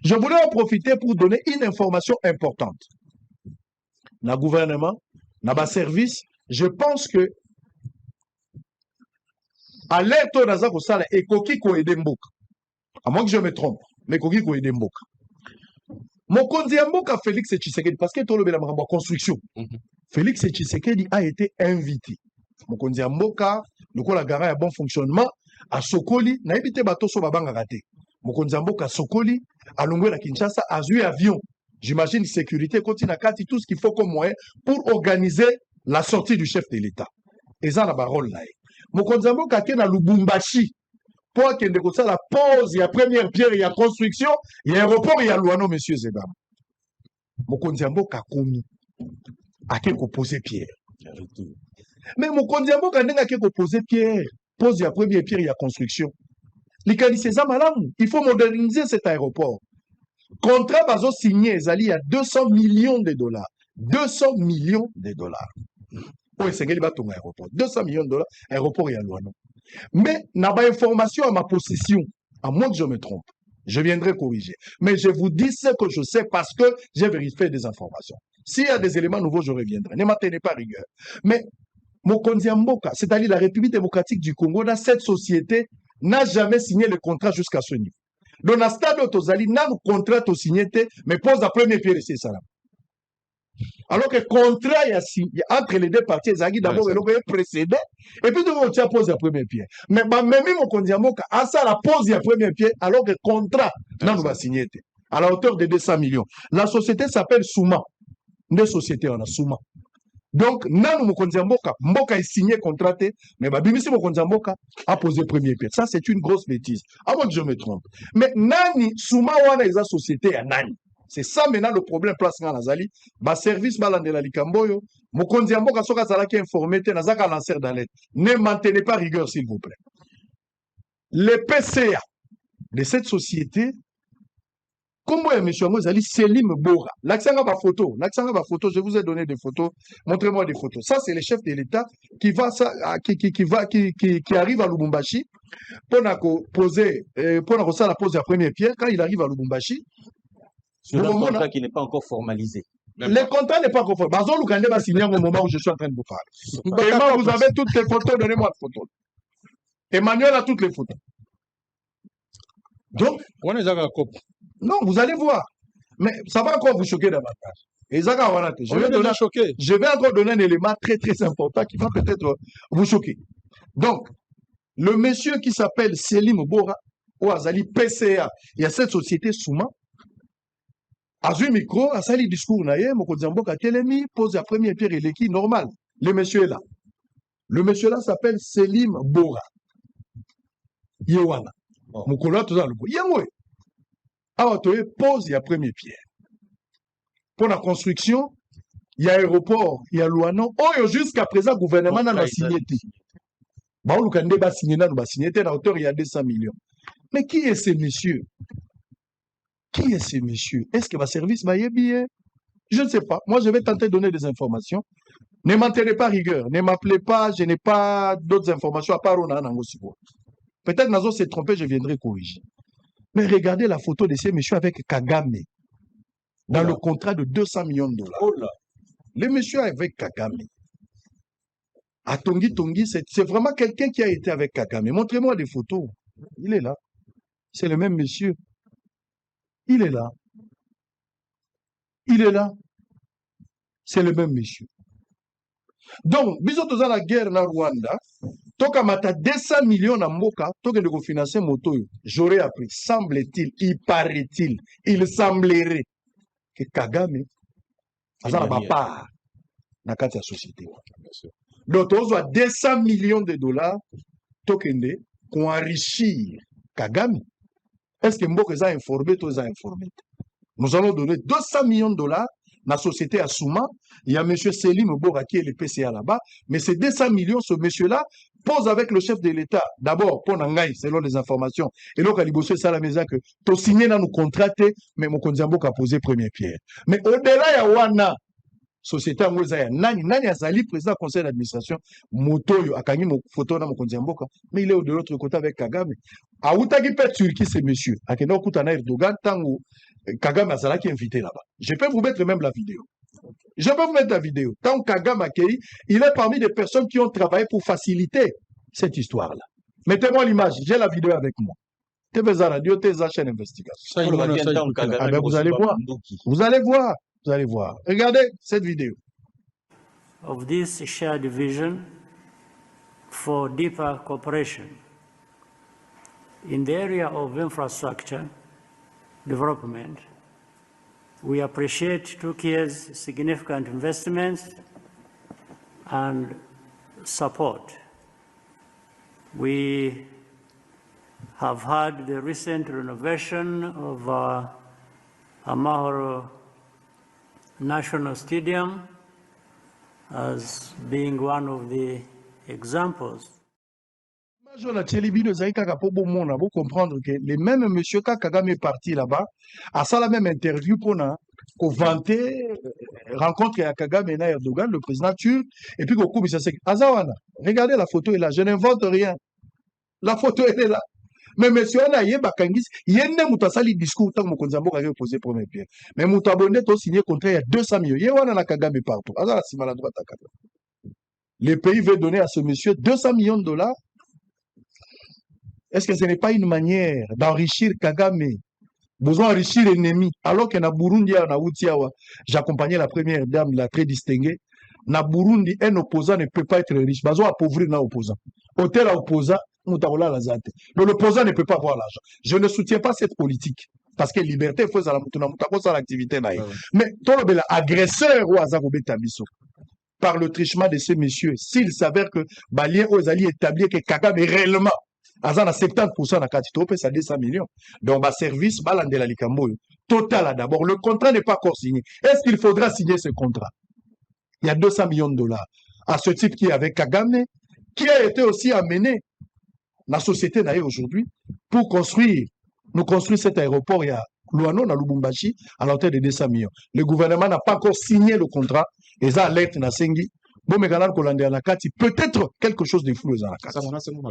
Je voulais en profiter pour donner une information importante. Le gouvernement, le service, je pense que à l'aide de Naza Kosala et Koki Koede Mboka. À moins que je me trompe, mais Koki Koede Mboka. Mokonzi Mboka Félix Tshisekedi, parce que tout le monde a construction. Félix Tshisekedi a été invité. Mokonzi Mboka, le coup la gara a bon fonctionnement, à Sokoli, n'a évité bateau sur Babanga raté. Mokonzi Mboka Sokoli, à Longwe la Kinshasa, a eu avion. J'imagine sécurité, continue à tout ce qu'il faut comme moyen pour organiser la sortie du chef de l'État. Et ça, la parole là. Mokonzi Mboka qui est dans Lubumbashi, pour qu'il y ait la pause, il y a première pierre, il y a construction, il y a aéroport, il y a Luano, messieurs et dames. Mokonzi Mboka commis à qui poser pierre. Mais Mokonzi Mboka n'a qu'à poser pierre, pose il y a première pierre, il y a construction. Il faut moderniser cet aéroport. Contrat bazo signé, il y a 200 millions de dollars. 200 millions de dollars. Oui, c'est un aéroport. 200 millions de dollars, aéroport et à Luano. Mais, n'a pas information à ma possession, à moins que je me trompe. Je viendrai corriger. Mais je vous dis ce que je sais parce que j'ai vérifié des informations. S'il y a des éléments nouveaux, je reviendrai. Ne m'attendez pas rigueur. Mais, Mokonzi Mboka, c'est-à-dire la République démocratique du Congo, dans cette société, n'a jamais signé le contrat jusqu'à ce niveau. Donc, dans le stade d'Otozali, n'a le contrat signé, mais pose la première pierre ici, ça. Alors que le contrat entre les deux parties, il d'abord précédé, et puis on pose la première pierre. Mais même Mokonzi Mboka, à ça, la pose la première pierre, alors que le contrat n'a signé à la hauteur de 200 millions. La société s'appelle Souma. Une société, on a Souma. Donc, Nanu Mokonzi Mboka, Mboka est signé, contraté, mais Bimisi Mokonzi Mboka a posé première pierre. Ça, c'est une grosse bêtise. À moins que je me trompe. Mais Nani, Souma, Wana, est la société à Nani. C'est ça maintenant le problème place dans la Zali. Ba service balandela likamboyo. Mokonzi Mboka soka zalaki informé, nazaka lanceur d'alerte. Ne maintenez pas rigueur, s'il vous plaît. Les PCA de cette société, comment est monsieur Mozali Selim Bora? L'accent à ma photo, je vous ai donné des photos. Montrez-moi des photos. Ça, c'est le chef de l'État qui arrive à Lubumbashi pour poser la pose de la première pierre. Quand il arrive à Lubumbashi, sur un contrat qui n'est pas encore formalisé. Le contrat n'est pas encore formalisé. Bazon Lukande va signer au moment où je suis en train de vous parler. Emmanuel, vous avez toutes les photos, donnez-moi les photos. Emmanuel a toutes les photos. Donc, non, vous allez voir. Mais ça va encore vous choquer davantage. Je vais encore donner un élément très très important qui va peut-être vous choquer. Donc, le monsieur qui s'appelle Selim Bora, ou Azali PCA, il y a cette société Souma. À un micro, à ça, les discours, Mokonzi Mboka Telemi pose la première pierre et l'équipe normal. Le monsieur est là. Le monsieur là s'appelle Selim Bora. Yewana. Mokolo tout ça le beau. Yemwe. Awatoye pose la première pierre. Pour la construction, il y a aéroport, il y a Luano. Oh, jusqu'à présent, le gouvernement n'a signé. Bah, le candidat va signer, à hauteur, il y a 200 millions. Mais qui est ce monsieur? Qui est ce monsieur? Est-ce que ma service m'a bien? Je ne sais pas. Moi, je vais tenter de donner des informations. Ne m'enterrez pas rigueur. Ne m'appelez pas. Je n'ai pas d'autres informations à part Rona Nangosibo. Peut-être Nazo s'est trompé, je viendrai corriger. Mais regardez la photo de ce monsieur avec Kagame dans le contrat de 200 millions de dollars. Le monsieur avec Kagame. À Tongi Tongi, c'est vraiment quelqu'un qui a été avec Kagame. Montrez-moi des photos. Il est là. C'est le même monsieur. Il est là. Il est là. C'est le même monsieur. Donc, bisous dans la guerre na Rwanda, toka mata 200 millions na mboka, toka de financer moto. J'aurais appris, semble-t-il, il paraît-il, il semblerait que Kagame a la part dans la société. Donc, on a 200 millions de dollars, toka pour enrichir Kagame. Est-ce que Mboka a informé, tous a informé? Nous allons donner 200 millions de dollars dans la société à Souma. Il y a M. Selim Bora qui est le PCA là-bas. Mais ces 200 millions, ce monsieur-là pose avec le chef de l'État. D'abord, pour Nangaï, selon les informations. Et donc, à Libosso, c'est à la maison que tu signé dans nos contrats, mais Mokonzi Mboka a posé première pierre. Mais au-delà, il y a Wana. Société à Mouza, Nani Azali, président du conseil d'administration, Motoyo, Akangi, photo dans Mokonzi Mboka. Mais il est de l'autre côté avec Kagame. A Outagi Pet Turquie, c'est monsieur. A Keno Koutana Erdogan, Tango. Kagame Azala qui est invité là-bas. Je peux vous mettre même la vidéo. Je peux vous mettre la vidéo. Tant Kagame Akei, il est parmi des personnes qui ont travaillé pour faciliter cette histoire-là. Mettez-moi l'image, j'ai la vidéo avec moi. TV Radio, TZ chaîne investigation. Ah ben vous allez voir. Vous allez voir. Vous allez voir. Regardez cette vidéo. Of this shared vision for deeper cooperation in the area of infrastructure development, we appreciate Turkey's significant investments and support. We have had the recent renovation of Amahoro National Stadium as being one of the examples. Vous comprendre que les mêmes monsieur Kagame est parti là-bas, à ça la même interview qu'on vantait rencontre à Kagame et Erdogan, le président turc, et puis qu'on coupe ça c'est Azawana. Regardez la photo est là, je n'invente rien. La photo elle est là. Mais monsieur Anaye Bakangis, yende mutasali discours tant mon konzambo avait posé première pierre. Mais mutabonde to signé contrat il y a 200 millions. Yewana na Kagame partout. Azala si maladroit à Kagame. Le pays veut donner à ce monsieur 200 millions de dollars. Est-ce que ce n'est pas une manière d'enrichir Kagame? Besoin d'enrichir l'ennemi. Alors que na Burundi, na Outiawa, j'accompagnais la première dame, la très distinguée. Na Burundi, un opposant ne peut pas être riche. Besoin appauvrir un opposant. Hôtel à opposant, donc l'opposant ne peut pas avoir l'argent. Je ne soutiens pas cette politique. Parce que liberté, il faut que l'activité. Mais tout le agresseur ou Azagobe Tabiso, par le trichement de ces messieurs, s'il s'avère que Balien aux alliés établir que Kagame est réellement Azana 70% na kati topé ça 200 millions. Donc ba service balandela likambo. Total d'abord le contrat n'est pas encore signé. Est-ce qu'il faudra signer ce contrat? Il y a 200 millions de dollars à ce type qui est avec Kagame, qui a été aussi amené la société d'ailleurs aujourd'hui pour nous construire cet aéroport il y a Luano na Lubumbashi à la hauteur de 200 millions. Le gouvernement n'a pas encore signé le contrat et ça alerte na sengi. Bon, mais peut-être quelque chose de flou dans la carte.